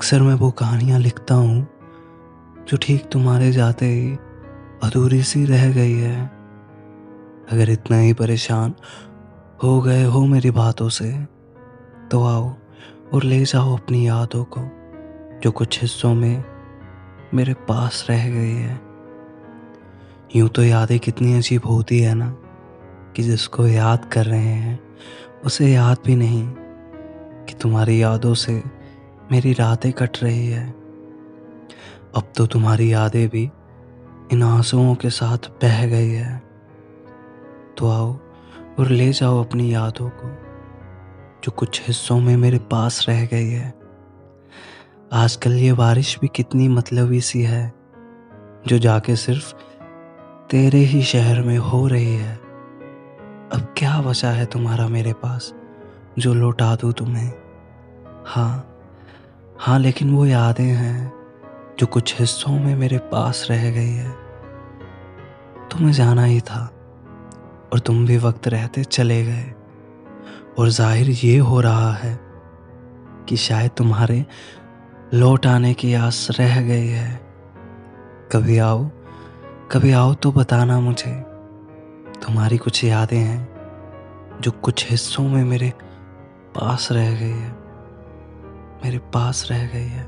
अक्सर मैं वो कहानियाँ लिखता हूँ जो ठीक तुम्हारे जाते ही अधूरी सी रह गई है। अगर इतना ही परेशान हो गए हो मेरी बातों से तो आओ और ले जाओ अपनी यादों को जो कुछ हिस्सों में मेरे पास रह गई है। यूं तो यादें कितनी अजीब होती है ना कि जिसको याद कर रहे हैं उसे याद भी नहीं कि तुम्हारी यादों से मेरी रातें कट रही है। अब तो तुम्हारी यादें भी इन आंसुओं के साथ बह गई है। तो आओ और ले जाओ अपनी यादों को जो कुछ हिस्सों में मेरे पास रह गई है। आजकल ये बारिश भी कितनी मतलबी सी है जो जाके सिर्फ तेरे ही शहर में हो रही है। अब क्या बचा है तुम्हारा मेरे पास जो लौटा दूँ तुम्हें। हाँ हाँ, लेकिन वो यादें हैं जो कुछ हिस्सों में मेरे पास रह गई है। तुम्हें जाना ही था और तुम भी वक्त रहते चले गए और जाहिर ये हो रहा है कि शायद तुम्हारे लौट आने की आस रह गई है। कभी आओ तो बताना मुझे तुम्हारी कुछ यादें हैं जो कुछ हिस्सों में मेरे पास रह गई है, मेरे पास रह गई है।